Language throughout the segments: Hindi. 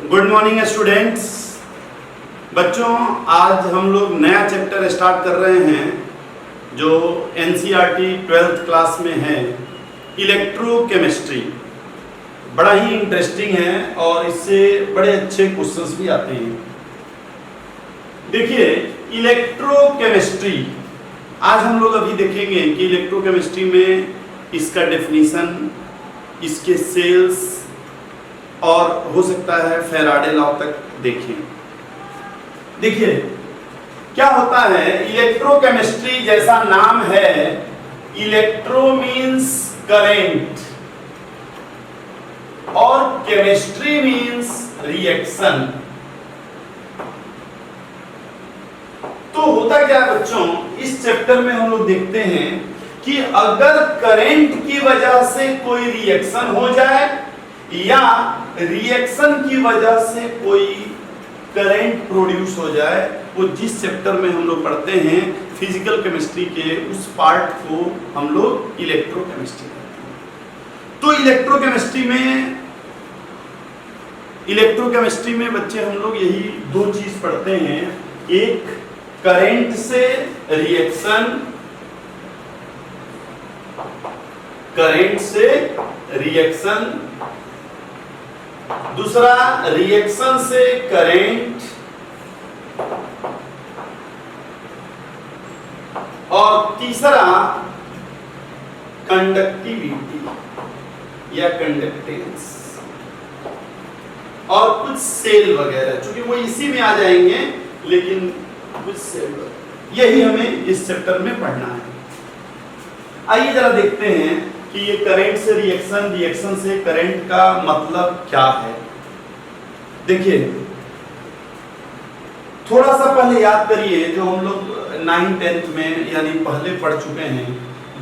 Good morning students. बच्चों, आज हम लोग नया चैप्टर स्टार्ट कर रहे हैं जो एनसीईआरटी 12th क्लास में है, इलेक्ट्रोकेमिस्ट्री। बड़ा ही इंटरेस्टिंग है और इससे बड़े अच्छे क्वेश्चंस भी आते हैं। देखिए, इलेक्ट्रोकेमिस्ट्री आज हम लोग अभी देखेंगे कि इलेक्ट्रोकेमिस्ट्री में इसका डेफिनेशन, इसके सेल्स और हो सकता है फैराडे लॉ तक देखें। देखिए क्या होता है, इलेक्ट्रोकेमिस्ट्री जैसा नाम है, इलेक्ट्रो मींस करेंट और केमिस्ट्री मींस रिएक्शन। तो होता क्या है बच्चों, इस चैप्टर में हम लोग देखते हैं कि अगर करंट की वजह से कोई रिएक्शन हो जाए या रिएक्शन की वजह से कोई करंट प्रोड्यूस हो जाए, वो जिस चैप्टर में हम लोग पढ़ते हैं फिजिकल केमिस्ट्री के, उस पार्ट को हम लोग इलेक्ट्रोकेमिस्ट्री कहते हैं। तो इलेक्ट्रोकेमिस्ट्री में बच्चे हम लोग यही दो चीज पढ़ते हैं, एक करंट से रिएक्शन, दूसरा रिएक्शन से करंट, और तीसरा कंडक्टिविटी या कंडक्टेंस और कुछ सेल वगैरह, चूंकि वो इसी में आ जाएंगे, लेकिन कुछ सेल यही हमें इस चैप्टर में पढ़ना है। आइए जरा देखते हैं कि ये करंट से रिएक्शन, रिएक्शन से करंट का मतलब क्या है। देखिए, थोड़ा सा पहले याद करिए जो हम लोग 9th-10th में यानी पहले पढ़ चुके हैं,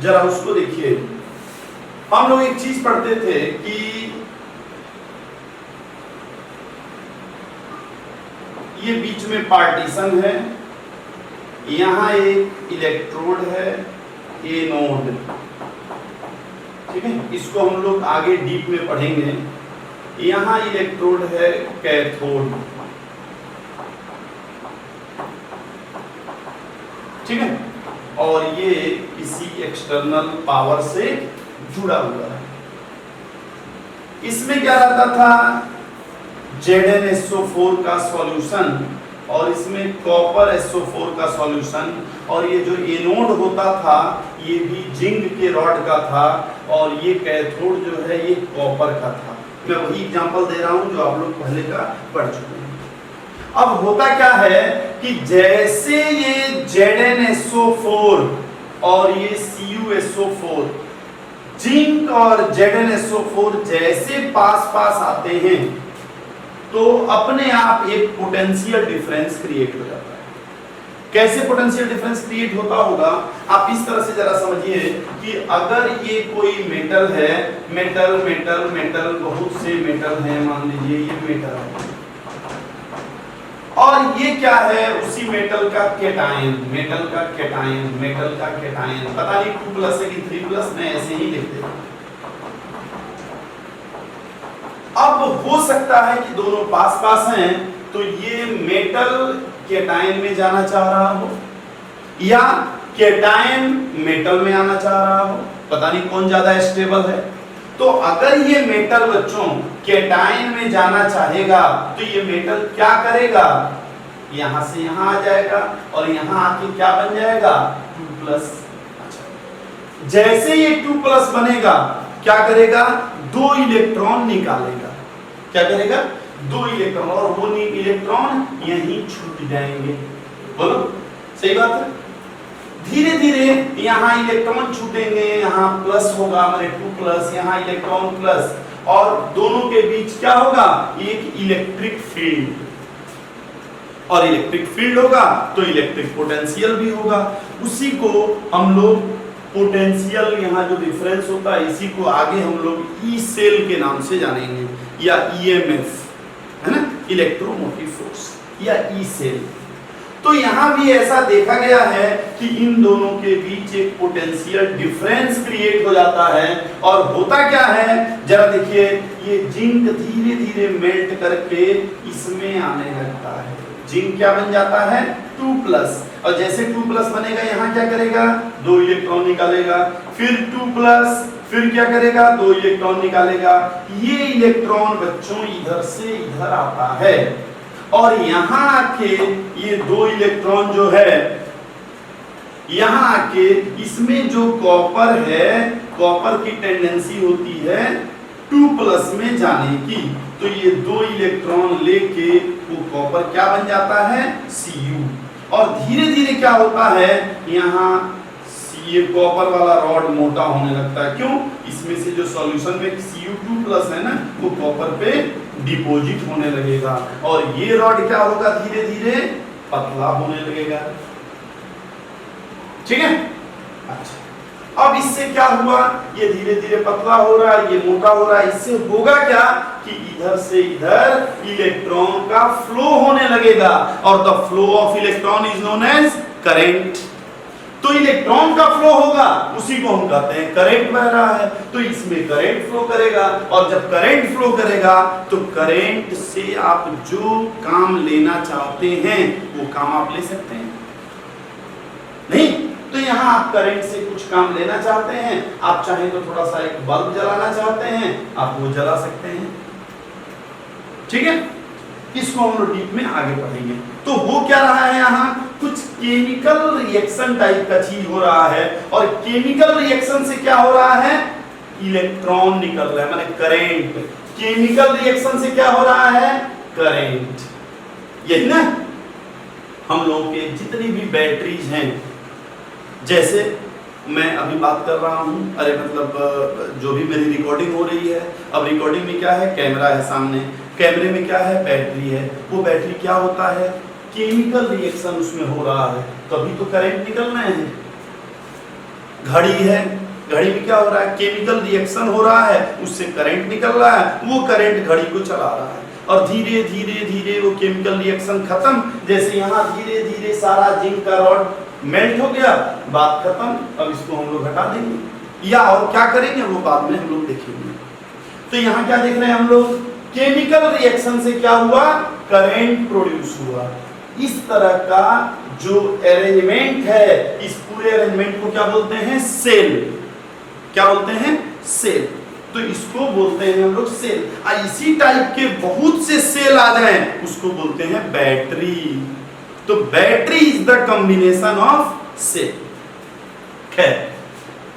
जरा उसको देखिए। हम लोग एक चीज पढ़ते थे कि ये बीच में पार्टीशन है, यहां एक इलेक्ट्रोड है, एनोड, ठीक है, इसको हम लोग आगे डीप में पढ़ेंगे। यहां इलेक्ट्रोड है, कैथोड, ठीक है, और ये किसी एक्सटर्नल पावर से जुड़ा हुआ है। इसमें क्या रहता था, ZnSO4 का सॉल्यूशन, और इसमें कॉपर SO4 का सॉल्यूशन, और ये जो एनोड होता था ये भी जिंक के रॉड का था, और ये कैथोड जो है ये कॉपर का था। मैं वही एग्जांपल दे रहा हूं जो आप लोग पहले का पढ़ चुके हैं। अब होता क्या है कि जैसे ये ZnSO4 और ये CuSO4, जिंक और ZnSO4 जैसे पास पास आते हैं तो अपने आप एक पोटेंशियल डिफरेंस क्रिएट हो जाता है। कैसे पोटेंशियल डिफरेंस क्रिएट होता होगा, आप इस तरह से जरा समझिए कि अगर ये कोई मेटल है, मेटल बहुत से मेटल हैं, मान लीजिए ये मेटल है, और ये क्या है, उसी मेटल का केटायन, पता नहीं 2+ है कि 3+, मैं ऐसे ही लिख देता हूं। अब हो सकता है कि दोनों पास पास हैं, तो ये मेटल केटायन में जाना चाह रहा हो या केटायन मेटल में आना चाह रहा हो, पता नहीं कौन ज्यादा स्टेबल है। तो अगर ये मेटल बच्चों केटायन में जाना चाहेगा तो ये मेटल क्या करेगा, यहां से यहां आ जाएगा और यहां आके क्या बन जाएगा, 2+। जैसे ये 2+ बनेगा, क्या करेगा, 2 इलेक्ट्रॉन निकालेगा। क्या करेगा, 2 इलेक्ट्रॉन, और वो इलेक्ट्रॉन यहीं छूट जाएंगे। बोलो, सही बात है। धीरे धीरे यहाँ इलेक्ट्रॉन छूटेंगे, यहाँ प्लस होगा, हमारे 2+, यहाँ इलेक्ट्रॉन प्लस, और दोनों के बीच क्या होगा, एक इलेक्ट्रिक फील्ड, और इलेक्ट्रिक फील्ड होगा तो इलेक्ट्रिक पोटेंशियल भी होगा। उसी को हम लोग पोटेंशियल, यहाँ जो डिफरेंस होता है, इसी को आगे हम लोग ई सेल के नाम से जानेंगे, या EMF, है ना, इलेक्ट्रोमोटिव फोर्स, या ई सेल। तो यहां भी ऐसा देखा गया है कि इन दोनों के बीच एक पोटेंशियल डिफरेंस क्रिएट हो जाता है। और होता क्या है, जरा देखिए, ये जिंक धीरे धीरे मेल्ट करके इसमें आने लगता है। जिंक क्या बन जाता है, 2+, और जैसे 2+ बनेगा यहाँ क्या करेगा, 2 इलेक्ट्रॉन निकालेगा, फिर 2+, फिर क्या करेगा, 2 इलेक्ट्रॉन निकालेगा। ये इलेक्ट्रॉन बच्चों इधर से इधर आता है और यहाँ आके ये 2 इलेक्ट्रॉन जो है यहाँ आके इसमें जो कॉपर है, कॉपर की टेंडेंसी होती है 2+ में जाने की। तो ये 2 इलेक्ट्रॉन लेके वो कॉपर क्या बन जाता है, Cu। और धीरे धीरे क्या होता है, यहाँ ये कॉपर वाला रॉड मोटा होने लगता है। क्यों, इसमें से जो सॉल्यूशन में Cu2+ है ना, वो कॉपर पे डिपॉजिट होने लगेगा और ये रॉड क्या होगा, धीरे धीरे पतला होने लगेगा। ठीक है, अच्छा, अब इससे क्या हुआ, ये धीरे धीरे पतला हो रहा है, ये मोटा हो रहा है। इससे होगा क्या कि इधर से इधर इलेक्ट्रॉन का फ्लो होने लगेगा और the flow of electron is known as current. तो इलेक्ट्रॉन का फ्लो होगा, उसी को हम कहते हैं करंट बह रहा है। तो इसमें करंट फ्लो करेगा और जब करंट फ्लो करेगा तो करंट से आप जो काम लेना चाहते हैं वो काम आप ले सकते हैं। नहीं तो यहाँ आप करंट से कुछ काम लेना चाहते हैं, आप चाहें तो थोड़ा सा एक बल्ब जलाना चाहते हैं, आप वो जला सकते हैं। ठीक है, इसको हम लोग डीप में आगे पढ़ेंगे। तो हो क्या रहा है, यहाँ कुछ केमिकल रिएक्शन टाइप का चीज हो रहा है और केमिकल रिएक्शन से क्या हो रहा है, इलेक्ट्रॉन निकल रहा है, माने करंट। केमिकल रिएक्शन से क्या हो रहा है, करंट। यही ना, हम लोगों के जितनी भी बैटरीज हैं, जैसे मैं अभी बात कर रहा हूँ, अरे मतलब जो भी मेरी रिकॉर्डिंग हो रही है, अब रिकॉर्डिंग में क्या है, कैमरा है सामने, कैमरे में क्या है, बैटरी है। वो बैटरी क्या होता है, केमिकल रिएक्शन उसमें हो रहा है, तभी तो करंट निकलना है। घड़ी है, घड़ी में क्या हो रहा है, केमिकल रिएक्शन हो रहा है, उससे करंट निकल रहा है, वो करंट घड़ी को चला रहा है और धीरे धीरे धीरे वो केमिकल रिएक्शन खत्म। जैसे यहाँ धीरे धीरे सारा जिंक का रॉड मेल्ट हो गया, बात खत्म। अब इसको हम लोग हटा देंगे या और क्या करेंगे वो बाद में हम लोग देखेंगे। तो यहाँ क्या देख रहे हैं हम लोग, केमिकल रिएक्शन से क्या हुआ, करंट प्रोड्यूस हुआ। इस तरह का जो अरेंजमेंट है, इस पूरे अरेंजमेंट को क्या बोलते हैं, सेल। क्या बोलते हैं, सेल। तो इसको बोलते हैं हम लोग सेल। इसी टाइप के बहुत से सेल आ जाएं, उसको बोलते हैं बैटरी। तो battery is the combination of cell. खैर,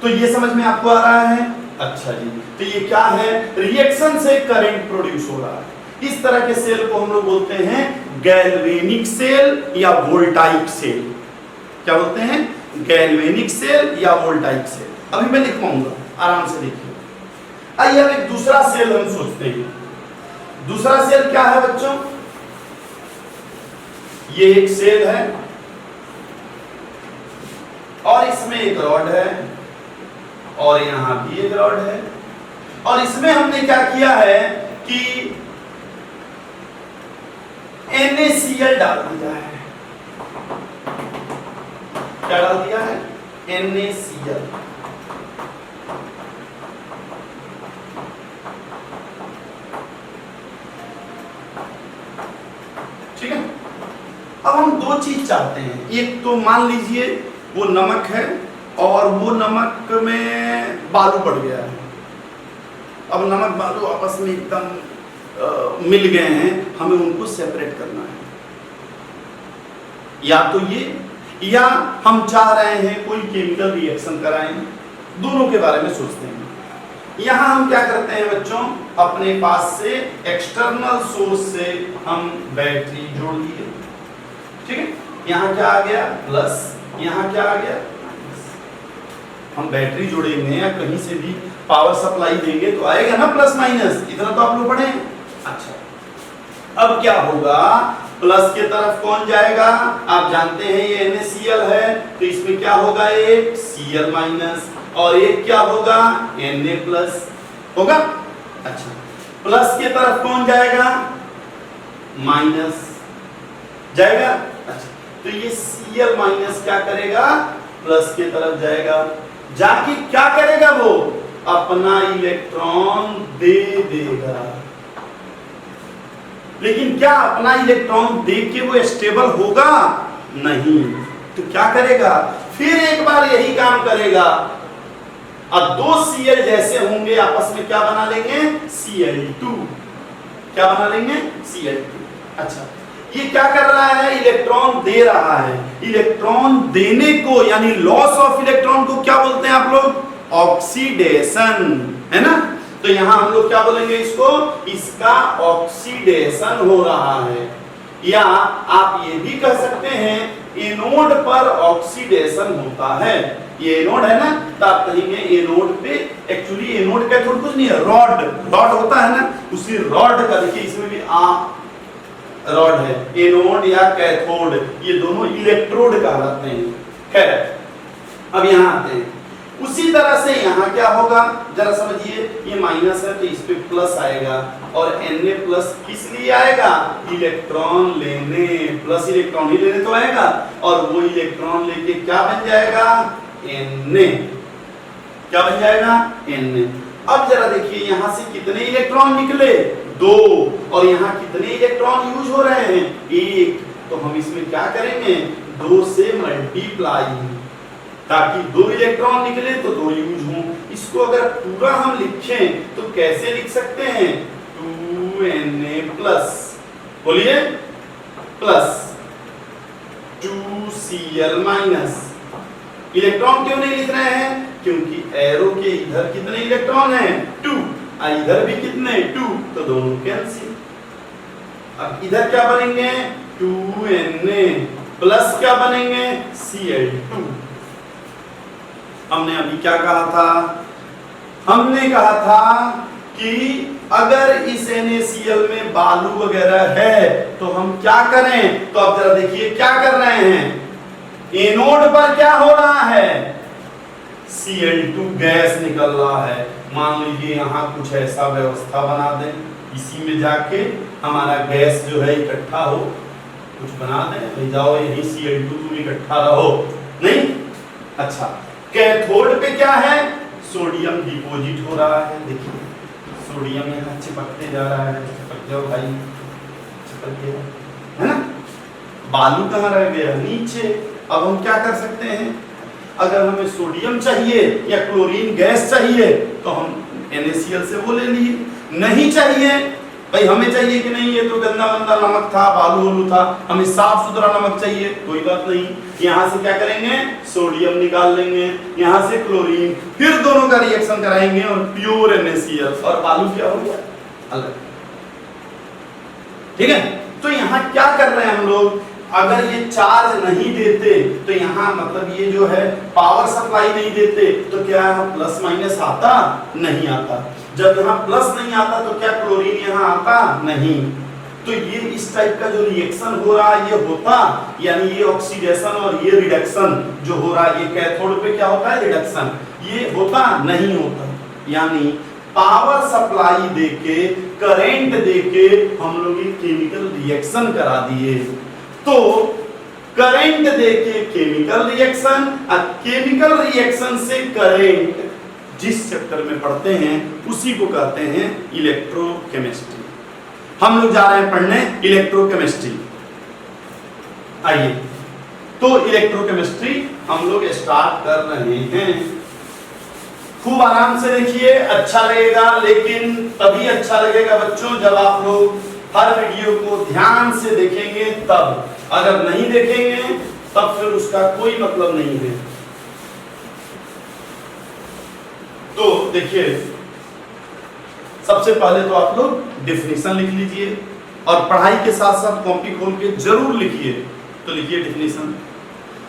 तो ये समझ में आपको आ रहा है। अच्छा जी, तो ये क्या है, रिएक्शन से करंट प्रोड्यूस हो रहा है। इस तरह के सेल को हम लोग बोलते हैं गैल्वेनिक सेल या वोल्टाइक सेल। क्या बोलते हैं, गैल्वेनिक सेल या वोल्टाइक सेल। अभी मैं लिखवाऊंगा, आराम से देखिए। आइए अब एक दूसरा सेल हम सोचते हैं। दूसरा सेल क्या है बच्चों, ये एक सेल है और इसमें एक रॉड है और यहां भी एक रॉड है और इसमें हमने क्या किया है कि NaCl डाल दिया है। क्या डाल दिया है, NaCl। ठीक है, अब हम दो चीज चाहते हैं। एक तो मान लीजिए वो नमक है और वो नमक में बालू पड़ गया है। अब नमक बालू आपस में एकदम मिल गए हैं, हमें उनको सेपरेट करना है। या तो ये, या हम चाह रहे हैं कोई केमिकल रिएक्शन कराएं, दोनों के बारे में सोचते हैं। यहां हम क्या करते हैं बच्चों, अपने पास से एक्सटर्नल सोर्स से हम बैटरी जोड़ दिए। ठीक है, यहाँ क्या आ गया, प्लस, यहाँ क्या आ गया, हम बैटरी जोड़ेंगे या कहीं से भी पावर सप्लाई देंगे तो आएगा ना प्लस माइनस, इतना तो आप लोग पढ़े। अच्छा, अब क्या होगा, प्लस के तरफ कौन जाएगा, आप जानते हैं ये NaCl है, तो इसमें क्या होगा, एक Cl माइनस और एक क्या होगा, Na प्लस होगा। अच्छा, प्लस के तरफ कौन जाएगा, माइनस जाएगा। अच्छा, तो ये Cl माइनस क्या करेगा, प्लस की तरफ जाएगा, जाके क्या करेगा, वो अपना इलेक्ट्रॉन दे देगा। लेकिन क्या अपना इलेक्ट्रॉन दे के वो स्टेबल होगा? नहीं। तो क्या करेगा, फिर एक बार यही काम करेगा। अब दो Cl जैसे होंगे आपस में क्या बना लेंगे, Cl2। क्या बना लेंगे, Cl2। अच्छा, ये क्या कर रहा है, इलेक्ट्रॉन दे रहा है। इलेक्ट्रॉन देने को यानी लॉस ऑफ इलेक्ट्रॉन को क्या बोलते हैं आप लोग, ऑक्सीडेशन, है ना। तो यहां हम लोग क्या बोलेंगे इसको, इसका ऑक्सीडेशन हो रहा है। या आप ये भी कह सकते हैं एनोड पर ऑक्सीडेशन होता है। ये एनोड है ना, तो आप कहेंगे एनोड पे, एक्चुअली एनोड कैथोड कुछ नहीं है, रॉड होता है ना, उसी रॉड का देखिए इसमें भी रॉड है। एनोड या कैथोड ये दोनों इलेक्ट्रोड कहलाते हैं। खैर अब यहां आते हैं, उसी तरह से यहां क्या होगा जरा समझिए, ये माइनस है तो इस पे प्लस आएगा, और Na प्लस किस लिए आएगा, इलेक्ट्रॉन लेने, प्लस इलेक्ट्रॉन ही लेने तो आएगा, और वो इलेक्ट्रॉन लेके क्या बन जाएगा, Na। क्या बन जाएगा, Na। अब जरा देखिए यहां से कितने इलेक्ट्रॉन निकले, 2, और यहाँ कितने इलेक्ट्रॉन यूज हो रहे हैं, 1। तो हम इसमें क्या करेंगे, 2 से मल्टीप्लाई, ताकि 2 इलेक्ट्रॉन निकले तो 2 यूज हो। इसको अगर पूरा हम लिखें तो कैसे लिख सकते हैं, 2Na प्लस, बोलिए, प्लस 2Cl माइनस। इलेक्ट्रॉन क्यों नहीं लिख रहे हैं, क्योंकि एरो के इधर कितने इलेक्ट्रॉन हैं, 2, इधर भी कितने, 2, तो दोनों कैंसिल। अब इधर क्या बनेंगे, 2Na प्लस क्या बनेंगे, Cl2। हमने अभी क्या कहा था, हमने कहा था कि अगर इस NaCl में बालू वगैरह है तो हम क्या करें, तो अब जरा देखिए क्या कर रहे हैं, एनोड पर क्या हो रहा है, Cl2 गैस निकल रहा है। मान लीजिए यहाँ कुछ ऐसा व्यवस्था बना दें, इसी में जाके हमारा गैस जो है इकट्ठा हो, कुछ बना दें, ले जाओ यही Cl2 तुम इकट्ठा रहो, नहीं। अच्छा, कैथोड पे क्या है, सोडियम डिपॉजिट हो रहा है, देखिए सोडियम यहाँ चिपकते जा रहा है, चिपक जाओ भाई, चिपक गया, है ना। बालू कहाँ रह गया, नीचे। अब हम क्या कर सकते हैं, अगर हमें सोडियम चाहिए या क्लोरीन गैस चाहिए तो हम NaCl से वो ले लिए, नहीं चाहिए भाई, हमें चाहिए कि नहीं, ये तो गंदा गंदा नमक था, बालू वालू था, हमें साफ सुथरा नमक चाहिए, कोई बात नहीं, यहाँ से क्या करेंगे, सोडियम निकाल लेंगे, यहाँ से क्लोरीन, फिर दोनों का रिएक्शन कराएंगे और प्योर NaCl, और बालू क्या हो गया, अलग। ठीक है, तो यहाँ क्या कर रहे हैं हम लोग, अगर ये चार्ज नहीं देते तो यहाँ मतलब ये जो है पावर सप्लाई नहीं देते तो क्या प्लस माइनस आता, नहीं आता। जब यहाँ प्लस नहीं आता तो क्या क्लोरीन यहाँ आता, नहीं। तो ये इस टाइप का जो रिएक्शन हो रहा है ये होता, यानी ये ऑक्सीडेशन और ये रिडक्शन जो हो रहा है, ये कैथोड पे क्या होता है, रिडक्शन, ये होता नहीं होता। यानी पावर सप्लाई देके, करंट देके हम लोग ये केमिकल रिएक्शन करा दिए। तो करंट देके केमिकल रिएक्शन, और केमिकल रिएक्शन से करंट, जिस चैप्टर में पढ़ते हैं उसी को कहते हैं इलेक्ट्रोकेमिस्ट्री। हम लोग जा रहे हैं पढ़ने इलेक्ट्रोकेमिस्ट्री। आइए, तो इलेक्ट्रोकेमिस्ट्री हम लोग स्टार्ट कर रहे हैं। खूब आराम से देखिए, अच्छा लगेगा, लेकिन तभी अच्छा लगेगा बच्चों जब आप लोग हर वीडियो को ध्यान से देखेंगे तब। अगर नहीं देखेंगे तब फिर उसका कोई मतलब नहीं है। तो देखिए, सबसे पहले तो आप लोग डेफिनेशन लिख लीजिए, और पढ़ाई के साथ साथ कॉपी खोल के जरूर लिखिए। तो लिखिए definition,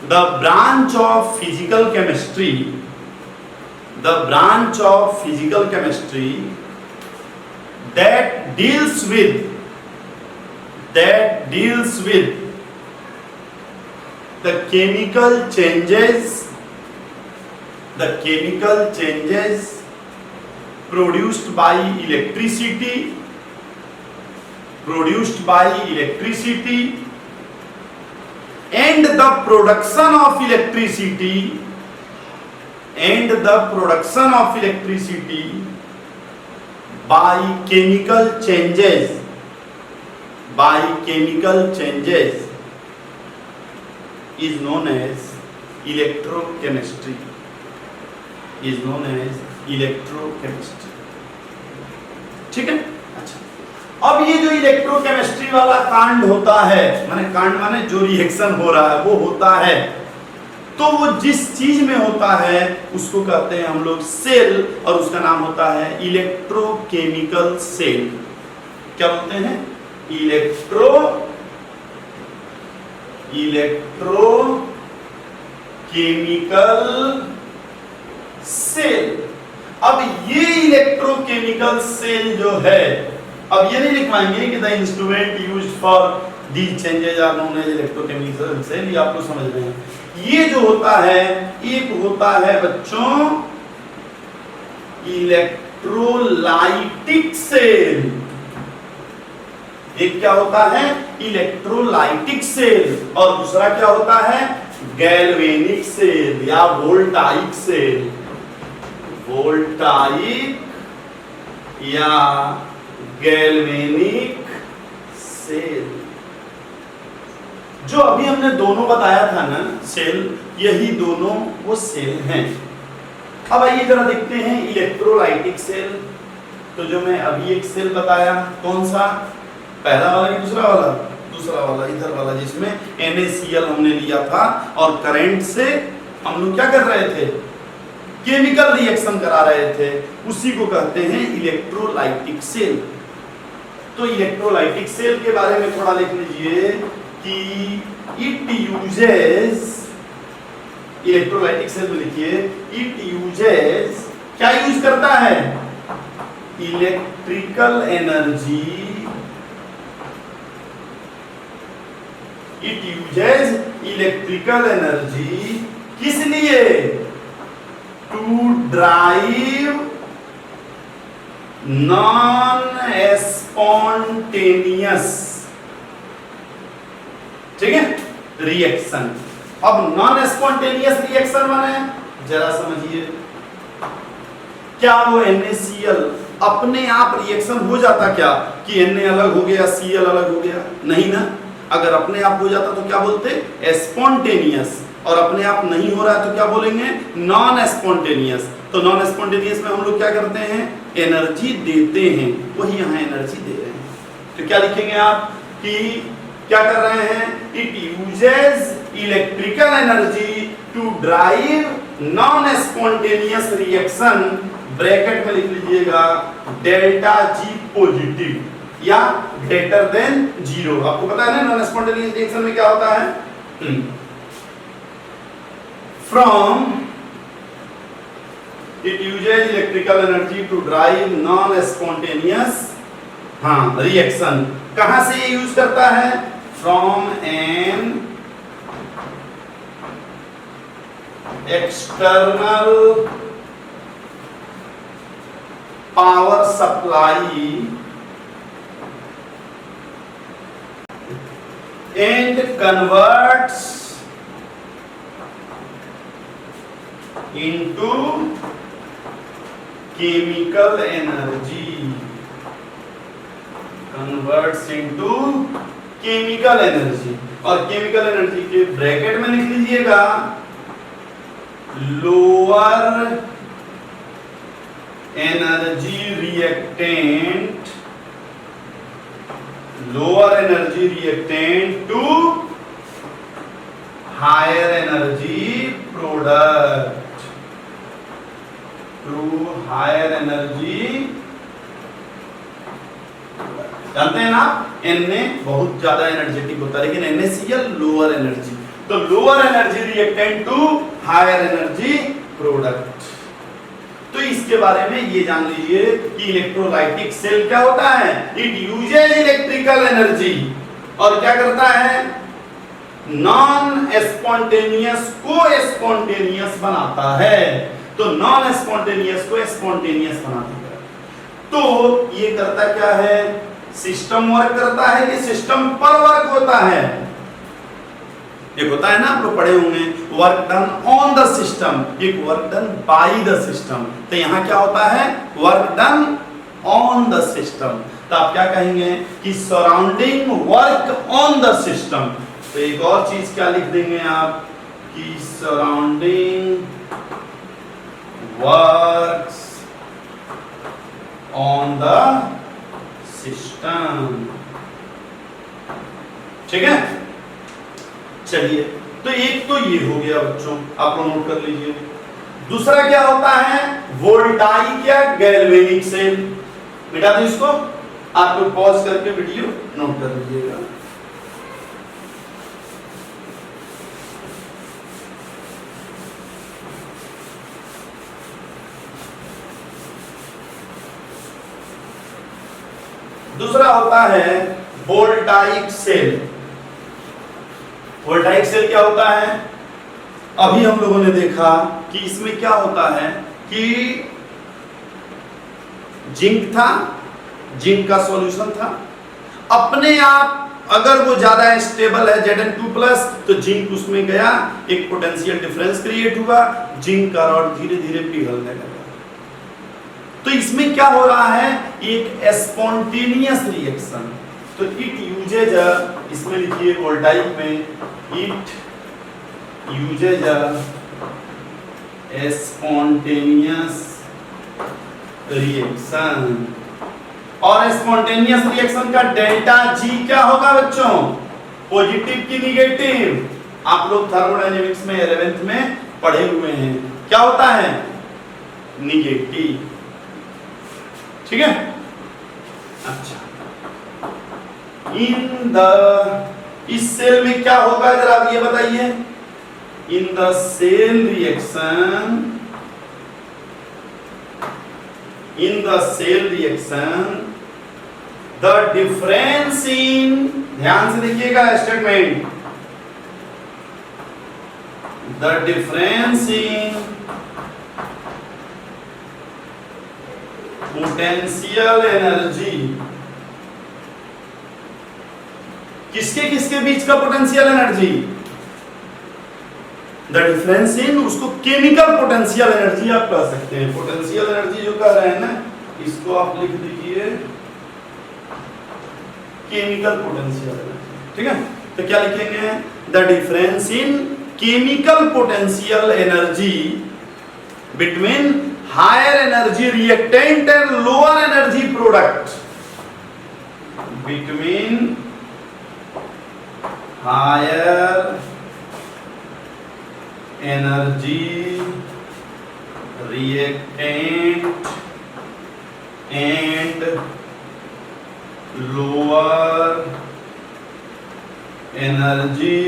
the branch of physical chemistry, the branch of physical chemistry that deals with the chemical changes produced by electricity and the production of electricity by chemical changes is known as electrochemistry. ठीक है। अच्छा, अब ये जो इलेक्ट्रोकेमिस्ट्री वाला कांड होता है, माने जो रिएक्शन हो रहा है वो होता है, तो वो जिस चीज में होता है उसको कहते हैं हम लोग सेल, और उसका नाम होता है इलेक्ट्रोकेमिकल सेल। क्या बोलते हैं? Electrochemical cell. अब ये इलेक्ट्रोकेमिकल सेल जो है, अब ये नहीं लिखवाएंगे कि the instrument used for these changes are known as electrochemical cell, ये आप लोग समझ रहे हैं। ये जो होता है, एक होता है बच्चों इलेक्ट्रोलाइटिक सेल। एक क्या होता है? इलेक्ट्रोलाइटिक सेल, और दूसरा क्या होता है? गैल्वेनिक सेल या वोल्टाइक सेल। या गैल्वेनिक सेल। जो अभी हमने दोनों बताया था ना सेल, यही दोनों वो सेल हैं। अब आइए जरा देखते हैं इलेक्ट्रोलाइटिक सेल। तो जो मैं अभी एक सेल बताया, कौन सा? पहला वाला कि दूसरा वाला? दूसरा वाला, इधर वाला, जिसमें NaCl हमने लिया था और करंट से हम लोग क्या कर रहे थे? केमिकल रिएक्शन करा रहे थे, उसी को कहते हैं इलेक्ट्रोलाइटिक सेल। तो इलेक्ट्रोलाइटिक सेल के बारे में थोड़ा लिख लीजिए कि इट यूजेस, इलेक्ट्रोलाइटिक सेल में लिखिए इट यूजेस, क्या यूज करता है? Electrical energy. It uses electrical energy किस लिए? टू ड्राइव नॉन स्पॉन्टेनियस, ठीक है, रिएक्शन। अब नॉन स्पॉन्टेनियस रिएक्शन माने जरा समझिए, क्या वो NaCl अपने आप रिएक्शन हो जाता क्या कि Na अलग हो गया, Cl अलग हो गया? नहीं ना। अगर अपने आप हो जाता तो क्या बोलते? स्पॉन्टेनियस। और अपने आप नहीं हो रहा है तो क्या बोलेंगे? Non spontaneous. तो नॉन स्पॉन्टेनियस में हम लोग क्या करते हैं? एनर्जी देते हैं, वही यहाँ एनर्जी दे रहे हैं। तो क्या लिखेंगे आप कि क्या कर रहे हैं? It uses electrical energy to drive non spontaneous reaction, bracket में लिख लीजिएगा डेल्टा G पॉजिटिव या ग्रेटर देन 0। आपको पता है ना नॉन स्पॉन्टेनियस रिएक्शन में क्या होता है? From it uses electrical energy to drive non-spontaneous reaction। कहां से ये यूज करता है? From an external power supply and converts into chemical energy, converts into chemical energy। और chemical energy के ब्रैकेट में लिख लीजिएगा lower energy reactant to higher energy product, higher energy. जानते हैं ना Na बहुत ज्यादा एनर्जेटिक होता है, लेकिन NaCl लोअर एनर्जी। तो lower energy reactant to higher energy product. तो इसके बारे में ये जान लीजिए कि इलेक्ट्रोलाइटिक सेल क्या होता है? इट यूजेस इलेक्ट्रिकल एनर्जी और क्या करता है? नॉन स्पॉन्टेनियस को स्पॉन्टेनियस बनाता है। तो नॉन स्पॉन्टेनियस को स्पॉन्टेनियस बनाता है। तो ये करता क्या है? सिस्टम वर्क करता है कि सिस्टम पर वर्क होता है? एक होता है ना, आप लोग पढ़े होंगे work done on the system, एक work done by the system. तो यहाँ क्या होता है, work done on the system. तो आप क्या कहेंगे कि surrounding work on the system. तो एक और चीज क्या लिख देंगे आप कि surrounding works on the system. ठीक है, चलिए, तो एक तो ये हो गया बच्चों, आप लोग नोट कर लीजिए। दूसरा क्या होता है, वोल्टाइक या गैल्वेनिक सेल। मिटा दो इसको, आप लोग पॉज करके वीडियो नोट कर लीजिएगा। दूसरा होता है वोल्टाइक सेल। वोल्टाइक सेल क्या होता है, अभी हम लोगों ने देखा कि इसमें क्या होता है कि जिंक था, जिंक का सॉल्यूशन था, अपने आप अगर वो ज्यादा स्टेबल है Zn2+, तो जिंक उसमें गया, एक पोटेंशियल डिफरेंस क्रिएट हुआ, जिंक का रॉड धीरे धीरे पिघलने लगा। तो इसमें क्या हो रहा है, एक स्पॉन्टेनियस रिएक्शन। तो इट यूजेज, इसमें लिखिए वोल्टाइक में, it uses a spontaneous reaction. और स्पॉन्टेनियस रिएक्शन का डेल्टा जी क्या होगा बच्चों, पॉजिटिव की निगेटिव। आप लोग थर्मोडायनेमिक्स में 11th में पढ़े हुए हैं, क्या होता है, निगेटिव। ठीक है, अच्छा, इन द, इस सेल में क्या होगा जरा आप ये बताइए। In the cell reaction, in the cell reaction the difference in, ध्यान से देखिएगा statement, the difference in potential energy, किसके किसके बीच का potential energy, the difference in, उसको केमिकल पोटेंशियल एनर्जी आप कह सकते हैं। पोटेंशियल एनर्जी जो कह रहे हैं ना, इसको आप लिख दीजिए केमिकल पोटेंशियल एनर्जी। ठीक है, तो क्या लिखेंगे, the difference in chemical potential energy between higher energy reactant and lower energy product, between higher energy reactant and lower energy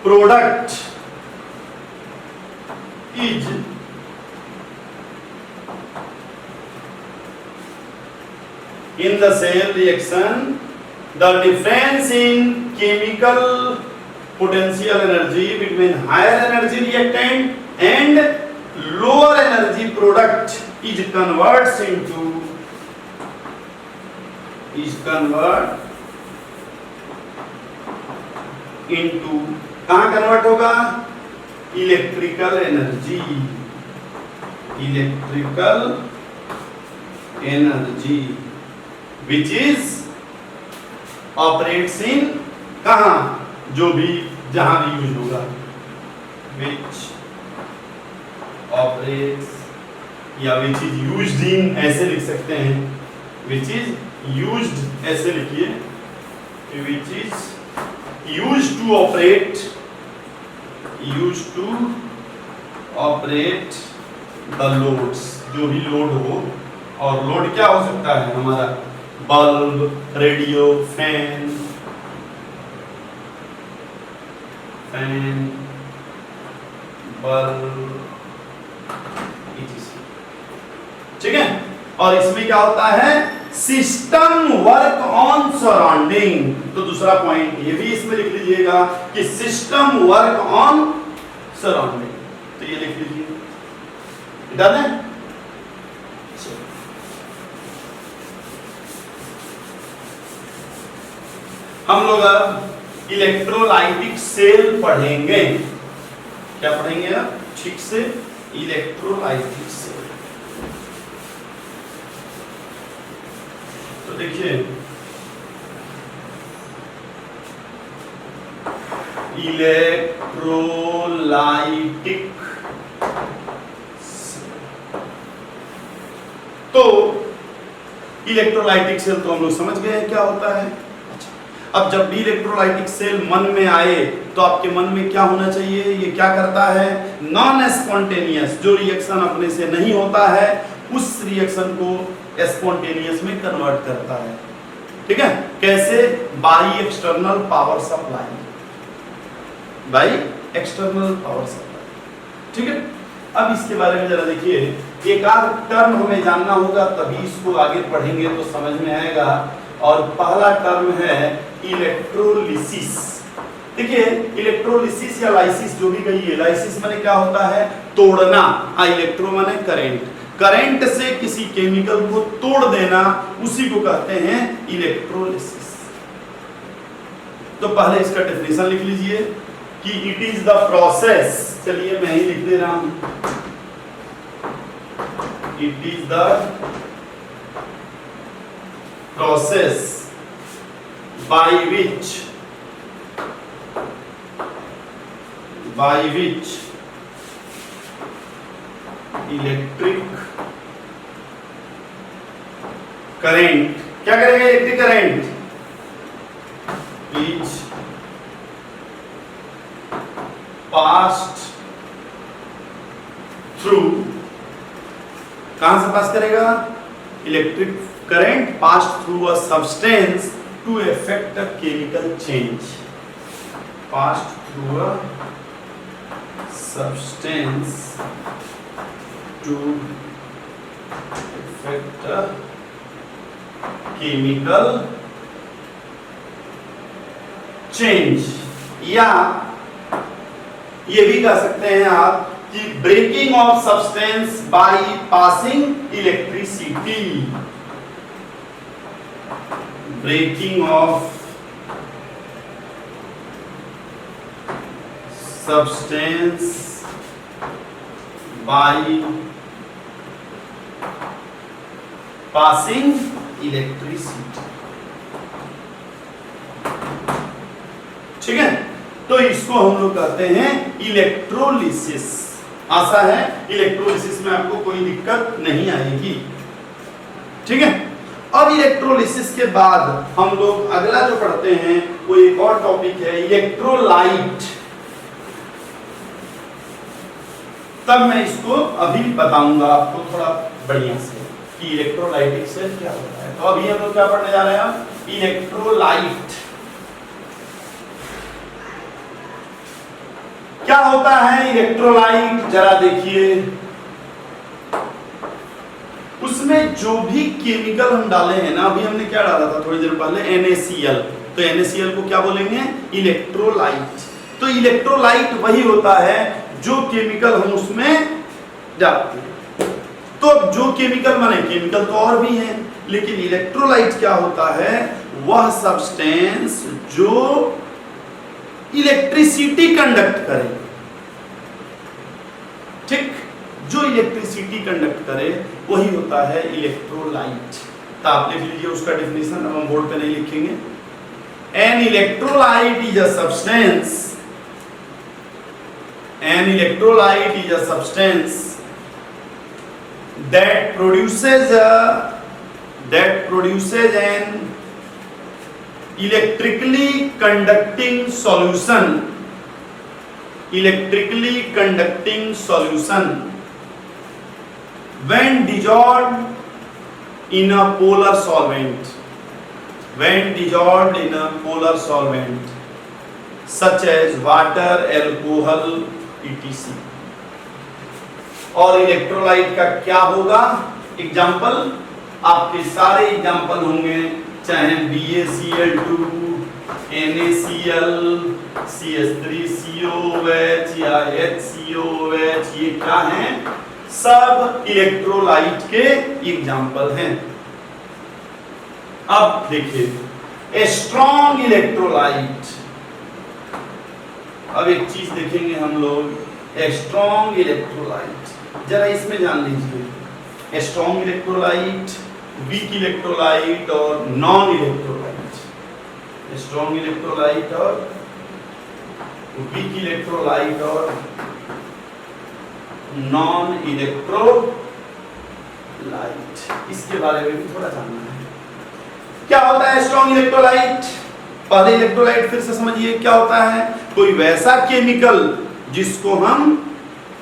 product is in the cell reaction the difference in chemical potential energy between higher energy reactant and lower energy product is converted into कहाँ कन्वर्ट होगा, electrical energy which is operates in, कहाँ, जो भी जहां भी यूज होगा, विच ऑपरेट्स या विच इज यूज्ड इन, ऐसे लिख सकते हैं, विच इज यूज्ड ऐसे लिखिए, which is used to operate the loads, जो भी लोड हो, और लोड क्या हो सकता है हमारा, बल्ब, रेडियो, फैन, बल्ब, ठीक है। और इसमें क्या होता है, सिस्टम वर्क ऑन सराउंडिंग। तो दूसरा पॉइंट ये भी इसमें लिख लीजिएगा कि सिस्टम वर्क ऑन सराउंडिंग, तो ये लिख लीजिए, मिटा दें। हम लोग अब इलेक्ट्रोलाइटिक सेल पढ़ेंगे। क्या पढ़ेंगे अब ठीक से? Electrolytic cell. तो देखिए इलेक्ट्रोलाइटिक, तो इलेक्ट्रोलाइटिक सेल तो हम लोग समझ गए हैं क्या होता है। अब जब भी इलेक्ट्रोलाइटिक सेल मन में आए तो आपके मन में क्या होना चाहिए? ये क्या करता है? नॉन स्पॉन्टेनियस, जो रिएक्शन अपने से नहीं होता है उस रिएक्शन को स्पॉन्टेनियस में कन्वर्ट करता है। ठीक है? कैसे? By external power supply, by external power supply. ठीक है? अब इसके बारे में जरा देखिए, एक आध टर्म हमें जानना होगा तभी इसको आगे पढ़ेंगे तो समझ में आएगा। और पहला टर्म है इलेक्ट्रोलिसिस। देखिए इलेक्ट्रोलिसिस या लाइसिस जो भी कहिए, लाइसिस माने क्या होता है? तोड़ना। इलेक्ट्रो माने करंट, करंट से किसी केमिकल को तोड़ देना, उसी को कहते हैं इलेक्ट्रोलिसिस। तो पहले इसका डेफिनेशन लिख लीजिए कि इट इज द प्रोसेस, चलिए मैं ही लिख दे रहा हूं, it is the process by which electric current, क्या करेंगे? Electric current is passed through, कहां से पास करेगा? Electric current passed through a substance to effect a chemical change, passed through a substance to effect a chemical change, या ये भी कह सकते हैं आप कि breaking of substance by passing electricity, breaking of substance by passing electricity। ठीक है? तो इसको हम लोग कहते हैं इलेक्ट्रोलिसिस। आशा है इलेक्ट्रोलिसिस में आपको कोई दिक्कत नहीं आएगी। ठीक है? अब इलेक्ट्रोलिसिस के बाद हम लोग अगला जो पढ़ते हैं वो एक और टॉपिक है इलेक्ट्रोलाइट। तब मैं इसको अभी बताऊंगा आपको थोड़ा बढ़िया से कि इलेक्ट्रोलाइटिक सेल क्या होता है। तो अभी हम लोग क्या पढ़ने जा रहे हैं? इलेक्ट्रोलाइट क्या होता है? इलेक्ट्रोलाइट जरा देखिए, उसमें जो भी केमिकल हम डाले हैं ना, अभी हमने क्या डाला था थोड़ी देर पहले? NaCl। तो NaCl को क्या बोलेंगे? इलेक्ट्रोलाइट। तो इलेक्ट्रोलाइट वही होता है जो केमिकल हम उसमें डालते हैं। तो जो केमिकल माने केमिकल तो और भी हैं, लेकिन इलेक्ट्रोलाइट क्या होता है? वह सब्सटेंस जो इलेक्ट्रिसिटी कंडक्ट करे। ठीक? जो इलेक्ट्रिसिटी कंडक्ट करे वही होता है इलेक्ट्रोलाइट। तो आप लिख लीजिए उसका डेफिनेशन, अब हम बोर्ड पे नहीं लिखेंगे। An electrolyte is a substance, an electrolyte is a substance that produces an electrically conducting solution, when dissolved in a polar solvent, such as water, alcohol, etc. और इलेक्ट्रोलाइट का क्या होगा? एग्जाम्पल आपके सारे एग्जाम्पल होंगे, चाहे BaCl2, NaCl, CH3COOH या HCOOH, ये क्या हैं? सब इलेक्ट्रोलाइट के एग्जाम्पल हैं। अब देखिए ए स्ट्रॉन्ग इलेक्ट्रोलाइट। अब एक चीज देखेंगे हम लोग, ए स्ट्रॉन्ग इलेक्ट्रोलाइट, जरा इसमें जान लीजिए, स्ट्रॉन्ग इलेक्ट्रोलाइट, वीक इलेक्ट्रोलाइट और नॉन इलेक्ट्रोलाइट। स्ट्रॉन्ग इलेक्ट्रोलाइट और वीक इलेक्ट्रोलाइट और नॉन इलेक्ट्रोलाइट, इसके बारे में भी थोड़ा जानना है। क्या होता है स्ट्रॉन्ग इलेक्ट्रोलाइट? पहले इलेक्ट्रोलाइट फिर से समझिए क्या होता है। कोई वैसा केमिकल जिसको हम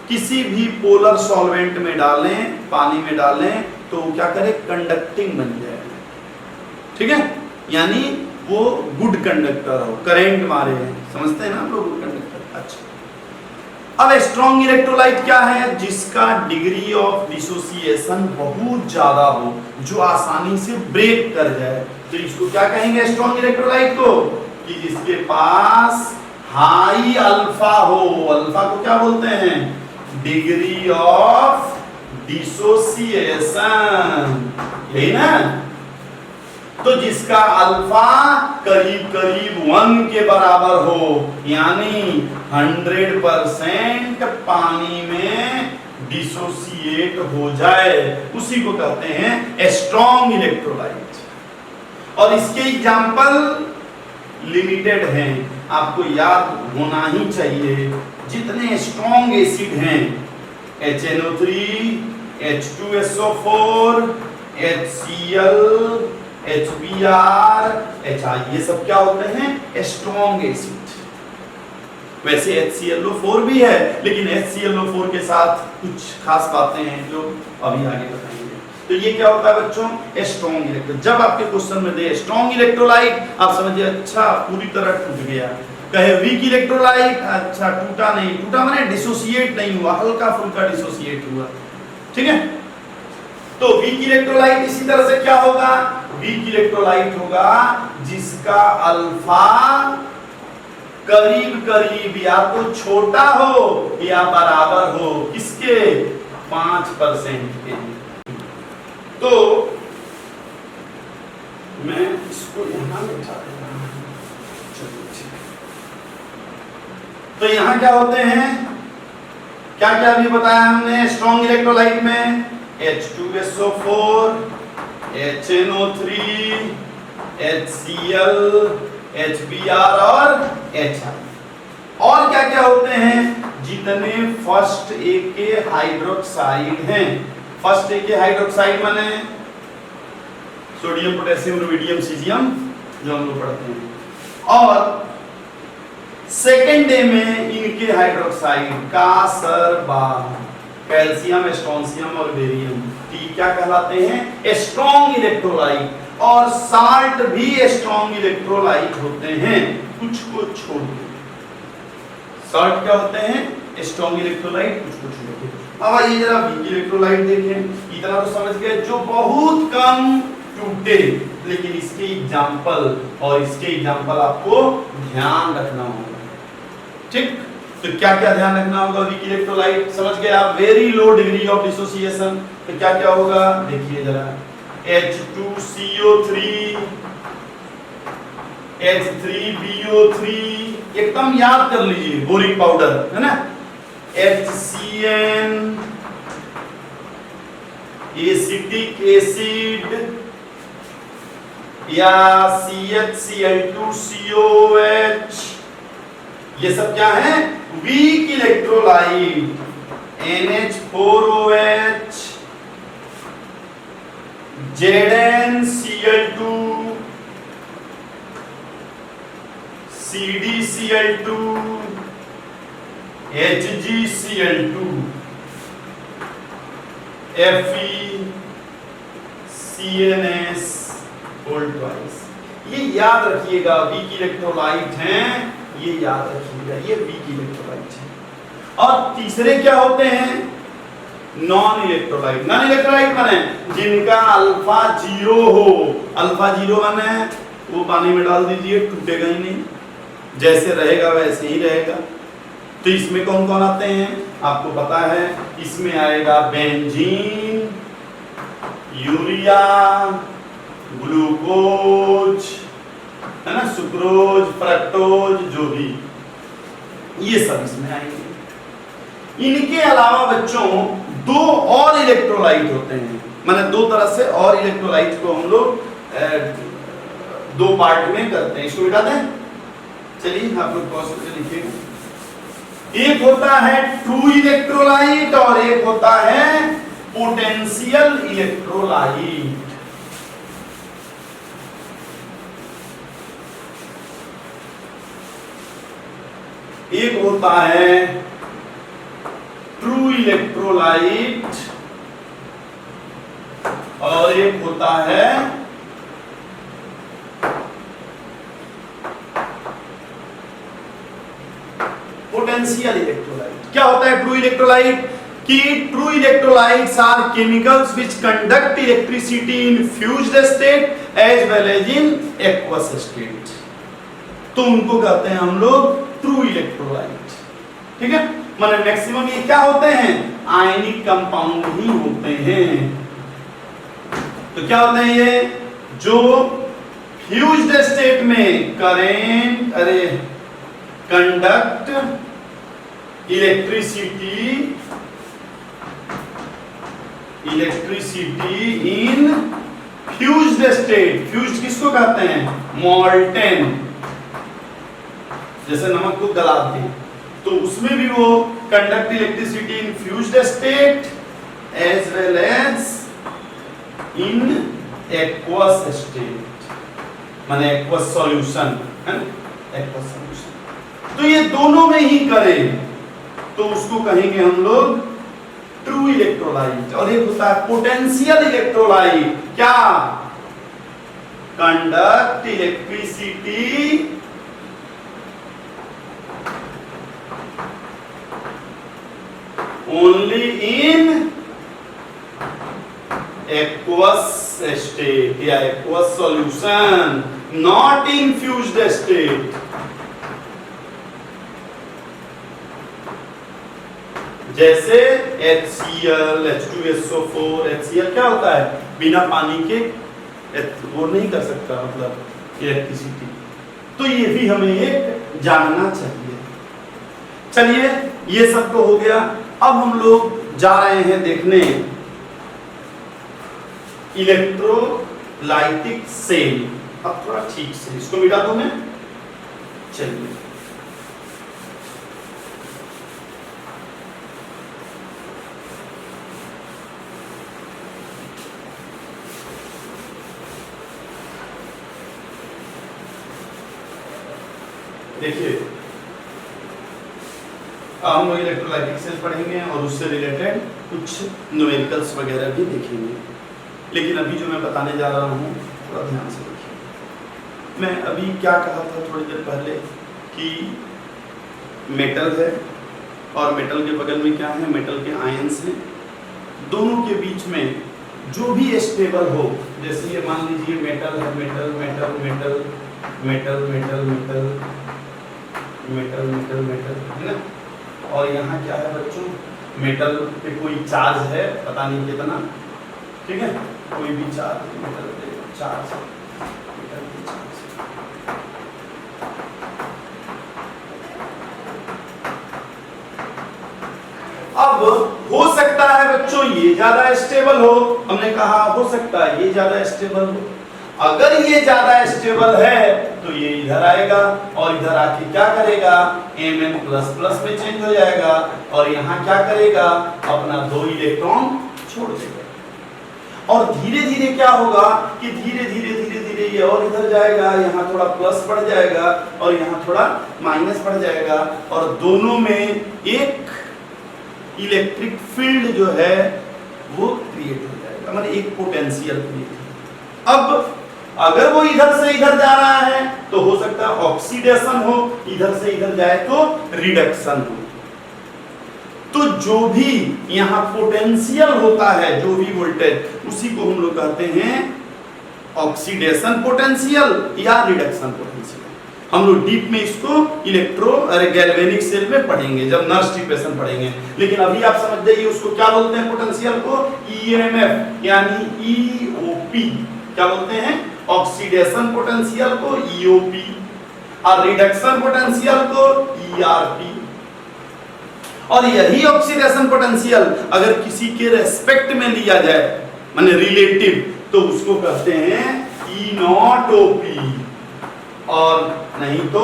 किसी भी पोलर सॉल्वेंट में डालें, पानी में डालें, तो क्या करे, कंडक्टिंग बन जाए। ठीक है, यानी वो गुड कंडक्टर हो, करंट मारे हैं, समझते हैं ना आप लोग, गुड कंडक्टर। अच्छा, अब स्ट्रॉन्ग इलेक्ट्रोलाइट क्या है? जिसका डिग्री ऑफ डिसोसिएशन बहुत ज्यादा हो, जो आसानी से ब्रेक कर जाए, तो इसको क्या कहेंगे स्ट्रॉन्ग इलेक्ट्रोलाइट को? कि जिसके पास हाई अल्फा हो। अल्फा को क्या बोलते हैं? डिग्री ऑफ डिसोसिएशन, यही ना। तो जिसका अल्फा करीब करीब 1 के बराबर हो, यानी 100% पानी में डिसोसिएट हो जाए, उसी को कहते हैं स्ट्रॉन्ग इलेक्ट्रोलाइट। और इसके एग्जाम्पल लिमिटेड हैं, आपको याद होना ही चाहिए। जितने स्ट्रॉन्ग एसिड हैं, HNO3, H2SO4, HCl, HBr, HI, ये सब क्या होते हैं? Strong acid. वैसे HClO4 भी है, लेकिन HClO4 के साथ कुछ खास बातें हैं जो अभी आगे बताएंगे। तो ये क्या होता है बच्चों? Strong electrolyte. जब आपके क्वेश्चन में दे स्ट्रॉन्ग इलेक्ट्रोलाइट, आप समझिए अच्छा पूरी तरह टूट गया। कहे वीक इलेक्ट्रोलाइट, अच्छा टूटा नहीं, टूटा माने डिसोसिएट नहीं हुआ, हल्का फुल्का डिसोसिएट हुआ। ठीक है, तो वीक इलेक्ट्रोलाइट इसी तरह से क्या होगा? वीक इलेक्ट्रोलाइट होगा जिसका अल्फा करीब करीब या तो छोटा हो या बराबर हो, किसके? 5% के। तो मैं इसको यहां बैठा देता हूं। तो यहां क्या होते हैं, क्या क्या अभी बताया हमने स्ट्रॉन्ग इलेक्ट्रोलाइट में? H2SO4, HNO3, HCl, HBr और HI। और क्या क्या होते हैं? जितने फर्स्ट ए के हाइड्रोक्साइड हैं, फर्स्ट ए के हाइड्रोक्साइड माने सोडियम, पोटेशियम, रुबिडियम, सीजियम, जो हम लोग पढ़ते हैं। और सेकेंड ए में इनके हाइड्रोक्साइड कार्बन, कैल्शियम, स्ट्रोंशियम और बेरियम, क्या कहलाते हैं? Strong electrolyte. और साल्ट भी स्ट्रॉन्ग इलेक्ट्रोलाइट होते हैं, कुछ को छोड़ के। साल्ट क्या होते हैं? स्ट्रॉन्ग इलेक्ट्रोलाइट, कुछ को छोड़ के। अब आइए जरा वीक इलेक्ट्रोलाइट देखें। इतना तो समझ गए, जो बहुत कम टूटे, लेकिन इसके एग्जांपल और इसके एग्जांपल आपको ध्यान रखना होगा। ठीक, तो क्या क्या ध्यान रखना होगा? वीक इलेक्ट्रोलाइट समझ गए आप, very low degree of dissociation. तो क्या क्या होगा देखिए जरा, H2CO3, H3BO3, एकदम याद कर लीजिए, बोरिक पाउडर है ना, HCN, एसिटिक एसिड या CHCl2COH, ये सब क्या है? Weak electrolyte. NH4OH, ZnCl2, CdCl2, HgCl2, FeCNS होल ट्वाइस। ये याद रखिएगा, वीक इलेक्ट्रोलाइट हैं, ये याद रखिएगा, ये वीक इलेक्ट्रोलाइट है। और तीसरे क्या होते हैं? Non electrolyte. नॉन इलेक्ट्रोलाइट माने जिनका अल्फा 0 हो। अल्फा 0 माने वो पानी में डाल दीजिए, टूटेगा ही नहीं, जैसे रहेगा वैसे ही रहेगा। तो इसमें कौन कौन आते हैं आपको पता है? इसमें आएगा बेंजीन, यूरिया, ग्लूकोज, है ना, सुक्रोज, फ्रक्टोज, जो भी, ये सब इसमें आएंगे। इनके अलावा बच्चों दो और इलेक्ट्रोलाइट होते हैं, माने दो तरह से और इलेक्ट्रोलाइट को हम लोग दो पार्ट में करते हैं। इसको मिटा दें, चलिए आप लोग पॉज करके लिखिएगा। एक होता है ट्रू इलेक्ट्रोलाइट और एक होता है पोटेंशियल इलेक्ट्रोलाइट। एक होता है ट्रू इलेक्ट्रोलाइट और एक होता है पोटेंशियल इलेक्ट्रोलाइट। क्या होता है ट्रू इलेक्ट्रोलाइट? कि true electrolytes are chemicals which conduct electricity in fused state as well as in aqueous state. तो उनको कहते हैं हम लोग ट्रू इलेक्ट्रोलाइट। ठीक है, माने मैक्सिमम ये क्या होते हैं? आयनिक कंपाउंड ही होते हैं। तो क्या होते हैं ये? जो फ्यूज्ड स्टेट में current conduct electricity in fused state. Fused किसको कहते हैं? मॉल्टेन, जैसे नमक को गलाते हैं, तो उसमें भी वो conduct electricity in fused state as well as in aqueous state, माने एक्वस सॉल्यूशन है ना, एक्वस सॉल्यूशन। तो ये दोनों में ही करें तो उसको कहेंगे हम लोग ट्रू इलेक्ट्रोलाइट। और एक होता है पोटेंशियल इलेक्ट्रोलाइट। क्या? Conduct electricity only in aqueous state या aqueous solution, not in fused state। जैसे HCl, H2SO4, HCl क्या होता है? बिना पानी के वो नहीं कर सकता, मतलब इलेक्ट्रिसिटी। तो ये भी हमें एक जानना चाहिए। चलिए, ये सब तो हो गया। अब हम लोग जा रहे हैं देखने इलेक्ट्रोलाइटिक सेल। अब थोड़ा ठीक से इसको मिटा दूं मैं। चलिए, देखिए हम लोग इलेक्ट्रोलाइटिक सेल पढ़ेंगे और उससे रिलेटेड कुछ न्यूमेरिकल्स वगैरह भी देखेंगे। लेकिन अभी जो मैं बताने जा रहा हूँ थोड़ा ध्यान से देखिए। मैं अभी क्या कहा था थोड़ी देर पहले कि मेटल है और मेटल के बगल में क्या है? मेटल के आयंस हैं। दोनों के बीच में जो भी स्टेबल हो, जैसे ये मान लीजिए मेटल है, metal metal metal metal metal metal metal metal metal है ना, और यहाँ क्या है बच्चों? मेटल पे कोई चार्ज है, पता नहीं कितना, ठीक है, कोई भी चार्ज, मेटल पे चार्ज, मेटल पे चार्ज। अब हो सकता है बच्चों ये ज्यादा स्टेबल हो, हमने कहा हो सकता है ये ज्यादा स्टेबल हो। अगर ये ज्यादा स्टेबल है तो ये इधर आएगा और इधर आके क्या करेगा? Mn++ में चेंज हो जाएगा और यहाँ क्या करेगा? अपना 2 इलेक्ट्रॉन छोड़ देगा। और धीरे धीरे क्या होगा कि धीरे धीरे धीरे धीरे ये और इधर जाएगा, यहाँ थोड़ा प्लस बढ़ जाएगा और यहाँ थोड़ा माइनस बढ़ जाएगा और दोनों में एक इलेक्ट्रिक फील्ड जो है वो क्रिएट हो जाएगा, मतलब एक पोटेंशियल क्रिएट। अब अगर वो इधर से इधर जा रहा है तो हो सकता है ऑक्सीडेशन हो, इधर से इधर जाए तो रिडक्शन हो। तो जो भी यहाँ पोटेंशियल होता है, जो भी वोल्टेज, उसी को हम लोग कहते हैं ऑक्सीडेशन पोटेंशियल या रिडक्शन पोटेंशियल। हम लोग डीप में इसको गैल्वेनिक सेल में पढ़ेंगे जब नर्स डिप्रेशन पढ़ेंगे। लेकिन अभी आप समझ जाइए उसको क्या बोलते हैं? पोटेंशियल को ईएमएफ यानी ईओपी क्या बोलते हैं? ऑक्सीडेशन पोटेंशियल को ईओपी और रिडक्शन पोटेंशियल को ईआरपी। और यही ऑक्सीडेशन पोटेंशियल अगर किसी के रेस्पेक्ट में लिया जाए माने रिलेटिव, तो उसको कहते हैं ई नॉट ओपी और नहीं तो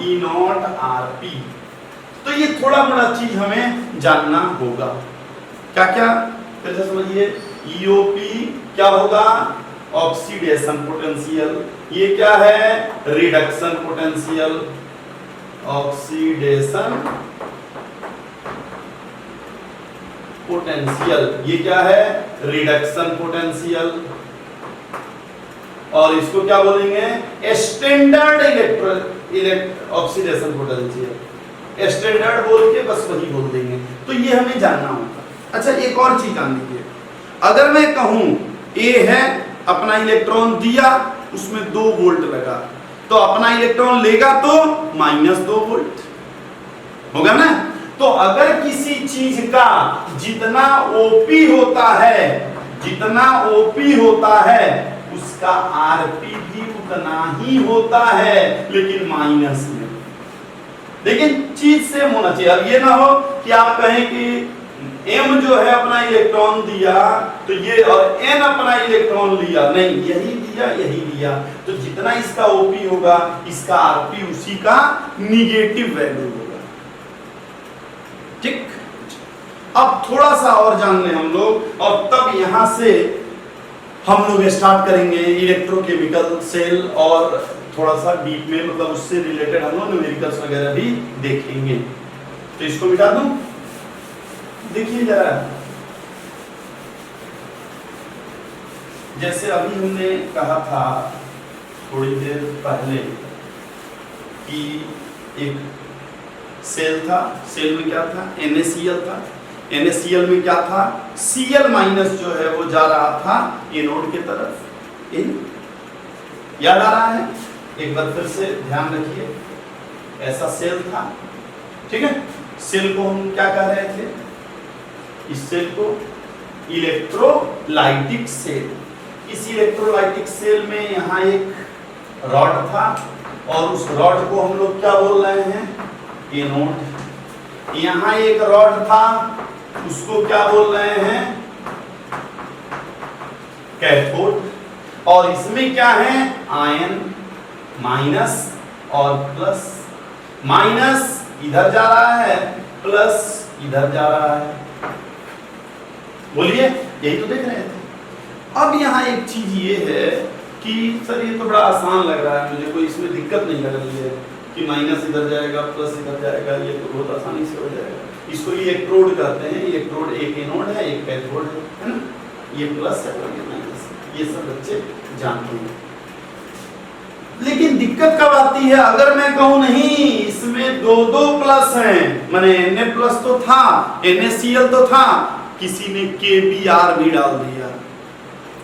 ई नॉट आरपी। तो ये थोड़ा बड़ा चीज हमें जानना होगा। क्या क्या फिर से समझिए, ईओपी क्या होगा, ऑक्सीडेशन पोटेंशियल, ये क्या है, रिडक्शन पोटेंशियल, ऑक्सीडेशन पोटेंशियल, ये क्या है, रिडक्शन पोटेंशियल। और इसको क्या बोलेंगे, स्टैंडर्ड ऑक्सीडेशन पोटेंशियल। स्टैंडर्ड बोल के बस वही बोल देंगे, तो ये हमें जानना होगा। अच्छा एक और चीज जान लीजिए, अगर मैं कहूं ए है, अपना इलेक्ट्रॉन दिया, उसमें 2 वोल्ट लगा, तो अपना इलेक्ट्रॉन लेगा तो -2 वोल्ट होगा ना। तो अगर किसी चीज का जितना ओपी होता है, जितना ओपी होता है, उसका आरपी भी उतना ही होता है, लेकिन माइनस में। लेकिन चीज सेम होना चाहिए। अब ये ना हो कि आप कहें कि m जो है अपना इलेक्ट्रॉन दिया तो ये, और n अपना इलेक्ट्रॉन लिया, नहीं यही दिया यही दिया, तो जितना इसका ओपी होगा इसका आरपी उसी का निगेटिव वैल्यू होगा। ठीक, अब थोड़ा सा और जान लें हम लोग, और तब यहां से हम लोग स्टार्ट करेंगे इलेक्ट्रोकेमिकल सेल, और थोड़ा सा डीप में मतलब उससे रिलेटेड हम लोग न्यूमेरिकल्स वगैरह भी देखेंगे। तो इसको मिटा दूं, देखिए जरा, जैसे अभी हमने कहा था थोड़ी देर पहले कि एक सेल था, सेल में क्या था, NaCl था, NaCl में क्या था, Cl माइनस जो है वो जा रहा था एनोड के तरफ। याद आ रहा है, एक बार फिर से ध्यान रखिए, ऐसा सेल था, ठीक है। सेल को हम क्या कह रहे थे, इस सेल को इलेक्ट्रोलाइटिक सेल। इस इलेक्ट्रोलाइटिक सेल में यहाँ एक रॉड था, और उस रॉड को हम लोग क्या बोल रहे हैं, एनोड। यहाँ एक रॉड था, उसको क्या बोल रहे हैं, कैथोड। और इसमें क्या है, आयन, माइनस और प्लस। माइनस इधर जा रहा है, प्लस इधर जा रहा है। बोलिए, यही तो देख रहे थे। अब यहाँ एक चीज ये है कि सर ये तो बड़ा आसान लग रहा है मुझे, कोई इसमें दिक्कत नहीं लग रही है कि माइनस इधर जाएगा प्लस इधर जाएगा, ये तो बहुत आसानी से हो जाएगा। इसको इलेक्ट्रोड कहते हैं। इलेक्ट्रोड एक एनोड है, एक कैथोड है ना, ये प्लस है और ये माइनस, ये सब बच्चे जानते हैं। लेकिन दिक्कत कब आती है, अगर मैं कहूं नहीं इसमें 2 प्लस हैं, माने Na प्लस तो था, NaCl तो था, किसी ने KBr भी डाल दिया,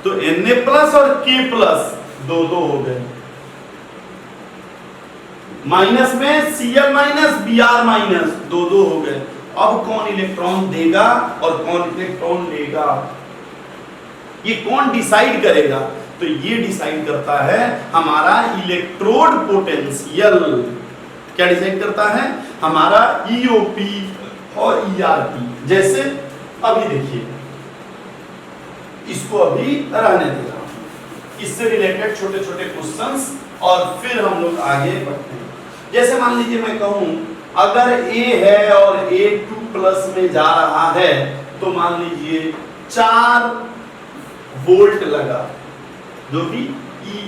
तो Na प्लस और K प्लस 2 हो गए। माइनस में Cl माइनस Br माइनस 2 हो गए। अब कौन इलेक्ट्रॉन देगा और कौन इलेक्ट्रॉन लेगा, ये कौन डिसाइड करेगा, तो ये डिसाइड करता है हमारा इलेक्ट्रोड पोटेंशियल। क्या डिसाइड करता है, हमारा ईओपी और ईआरपी। जैसे अभी देखिए, इसको अभी रहने दे रहा हूं, इससे रिलेटेड छोटे छोटे क्वेश्चंस और फिर हम लोग आगे बढ़ते हैं। जैसे मान लीजिए मैं कहूं अगर A है और A 2 प्लस में जा रहा है, तो मान लीजिए 4 वोल्ट लगा, जो भी E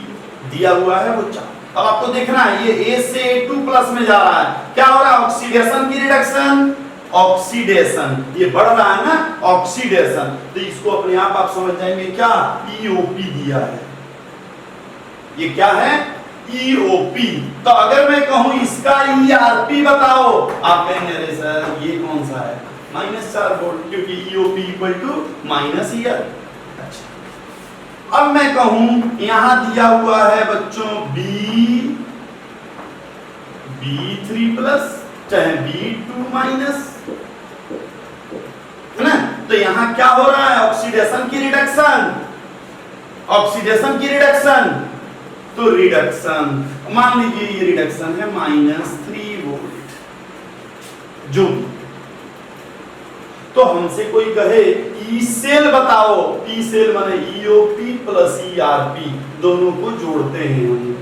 दिया हुआ है वो 4। अब आपको देखना है ये A से A2 प्लस में जा रहा है, क्या हो रहा है, ऑक्सीडेशन की रिडक्शन, ऑक्सीडेशन, ये बढ़ रहा है ना, ऑक्सीडेशन। तो इसको अपने आप समझ जाएंगे क्या, ईओपी दिया है, ये क्या है, ईओपी। तो अगर मैं कहूं इसका ईआरपी बताओ, आप कहेंगे अरे सर ये कौन सा है, -4 वोल्ट, क्योंकि EOP equal to minus ER. अच्छा, अब मैं कहूं यहां दिया हुआ है बच्चों B3 प्लस चाहे B2 माइनस, है ना, तो यहां क्या हो रहा है, ऑक्सीडेशन की रिडक्शन, ऑक्सीडेशन की रिडक्शन, तो रिडक्शन, मान लीजिए ये रिडक्शन है -3 वोल्ट जूल। तो हमसे कोई कहे ई सेल बताओ, पी सेल माने ईओपी प्लस ईआरपी, दोनों को जोड़ते हैं हम,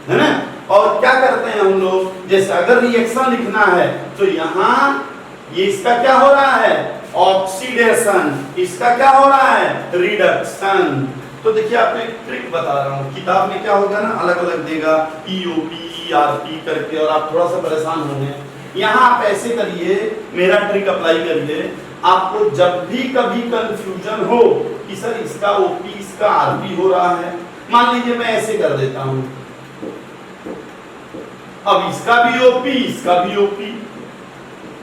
है ना। और क्या करते हैं हम लोग, जैसे अगर रिएक्शन लिखना है तो यहाँ ये इसका क्या हो रहा है, ऑक्सीडेशन, इसका क्या हो रहा है, रिडक्शन। तो देखिए आपको एक ट्रिक बता रहा हूँ, किताब में क्या होगा ना अलग अलग देगा ईओपी ईआरपी करके, और आप थोड़ा सा परेशान होंगे। यहाँ आप ऐसे करिए, मेरा ट्रिक अप्लाई करिए, आपको जब भी कभी कंफ्यूजन हो कि सर इसका ओपी इसका आरपी हो रहा है, मान लीजिए मैं ऐसे कर देता हूं, अब इसका भी ओपी इसका भी ओपी,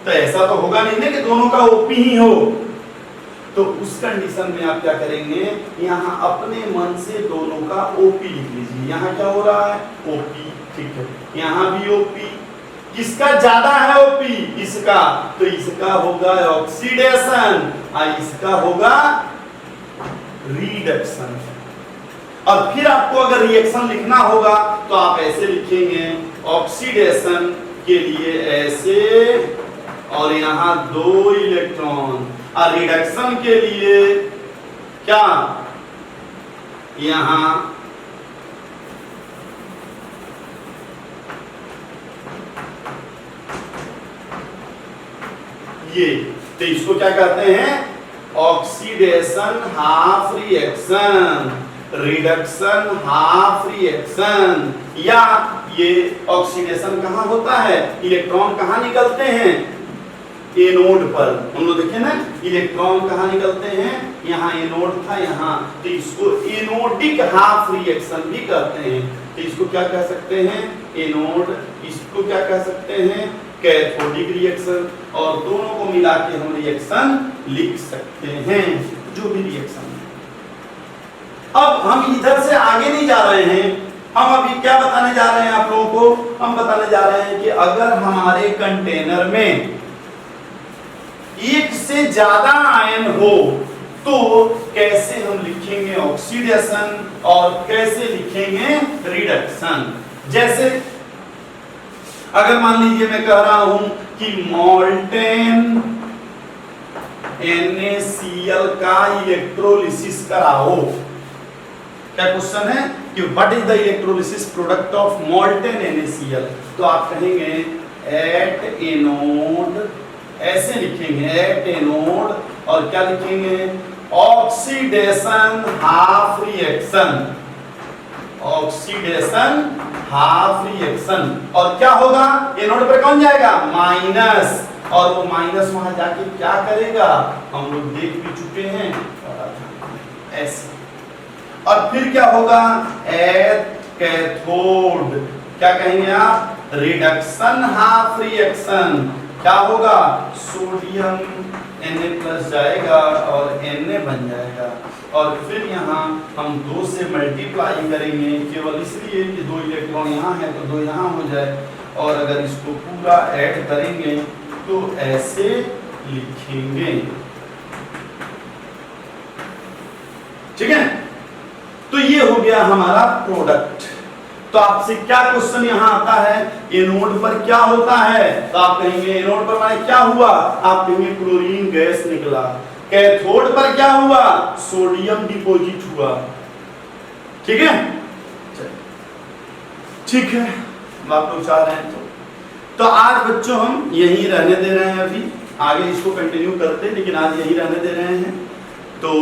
तो ऐसा तो होगा नहीं ना कि दोनों का ओपी ही हो। तो उस कंडीशन में आप क्या करेंगे, यहाँ अपने मन से दोनों का ओपी लिख लीजिए। यहाँ क्या हो रहा है, ओपी, ठीक है, यहाँ भी ओपी, किसका ज्यादा है ओपी, इसका, तो इसका होगा ऑक्सीडेशन और इसका होगा रिडक्शन। और फिर आपको अगर रिएक्शन लिखना होगा तो आप ऐसे लिखेंगे, ऑक्सीडेशन के लिए ऐसे और यहाँ 2 इलेक्ट्रॉन, और रिडक्शन के लिए क्या, यहाँ ये, तो इसको क्या कहते हैं, oxidation half reaction, reduction half reaction. या ये ऑक्सीडेशन कहाँ होता है, इलेक्ट्रॉन कहाँ निकलते हैं, एनोड पर, हम लोग देखें ना इलेक्ट्रॉन कहाँ निकलते हैं, यहाँ एनोड था यहाँ, तो इसको एनोडिक हाफ रिएक्शन भी कहते हैं। तो इसको क्या कह सकते हैं, एनोड, इसको क्या कह सकते हैं, कैथोडिक रिएक्शन, और दोनों को मिला के हम रिएक्शन लिख सकते हैं, जो भी रिएक्शन है। अब हम इधर से आगे नहीं जा रहे हैं, हम अभी क्या बताने जा रहे हैं आप लोगों को, हम बताने जा रहे हैं कि अगर हमारे कंटेनर में एक से ज्यादा आयन हो तो कैसे हम लिखेंगे ऑक्सीडेशन और कैसे लिखेंगे रिडक्शन। जैसे अगर मान लीजिए मैं कह रहा हूं कि मोल्टेन NaCl का इलेक्ट्रोलिसिस कराओ, क्या क्वेश्चन है कि what is the electrolysis product of molten NaCl, तो आप कहेंगे एट एनोड, ऐसे लिखेंगे एट एनोड, और क्या लिखेंगे oxidation half reaction, oxidation half reaction. और क्या होगा, एनोड पर कौन जाएगा, माइनस, और वो माइनस वहां जाके क्या करेगा, हम लोग देख भी चुके हैं ऐसे। और फिर क्या होगा, एट कैथोड, क्या कहेंगे आप, रिडक्शन हाफ रिएक्शन, क्या होगा, सोडियम Na+ जाएगा और Na बन जाएगा। और फिर यहाँ हम 2 से मल्टीप्लाई करेंगे, केवल इसलिए कि 2 इलेक्ट्रॉन यहाँ है तो 2 यहाँ हो जाए, और अगर इसको पूरा ऐड करेंगे तो ऐसे लिखेंगे, ठीक है। तो ये हो गया हमारा प्रोडक्ट। तो आपसे क्या क्वेश्चन यहाँ आता है, एनोड पर क्या होता है, तो आप कहेंगे एनोड पर माने क्या हुआ, आप कहेंगे क्लोरीन गैस निकला। कैथोड पर क्या हुआ, सोडियम डिपॉजिट हुआ, ठीक है, ठीक है, आप लोग चाह रहे हैं तो आज बच्चों हम यहीं रहने दे रहे हैं, अभी आगे इसको कंटिन्यू करते हैं, लेकिन आज यहीं रहने दे रहे हैं। तो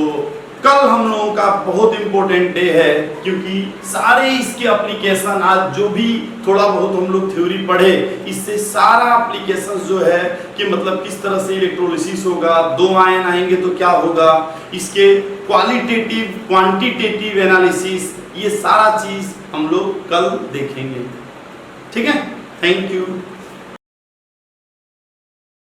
कल हम लोगों का बहुत इंपॉर्टेंट डे है, क्योंकि सारे इसके एप्लीकेशन, आज जो भी थोड़ा बहुत हम लोग थ्योरी पढ़े, इससे सारा एप्लीकेशन जो है कि मतलब किस तरह से इलेक्ट्रोलिसिस होगा, 2 आयन आएंगे तो क्या होगा, इसके क्वालिटेटिव क्वांटिटेटिव एनालिसिस, ये सारा चीज हम लोग कल देखेंगे, ठीक है। Thank you.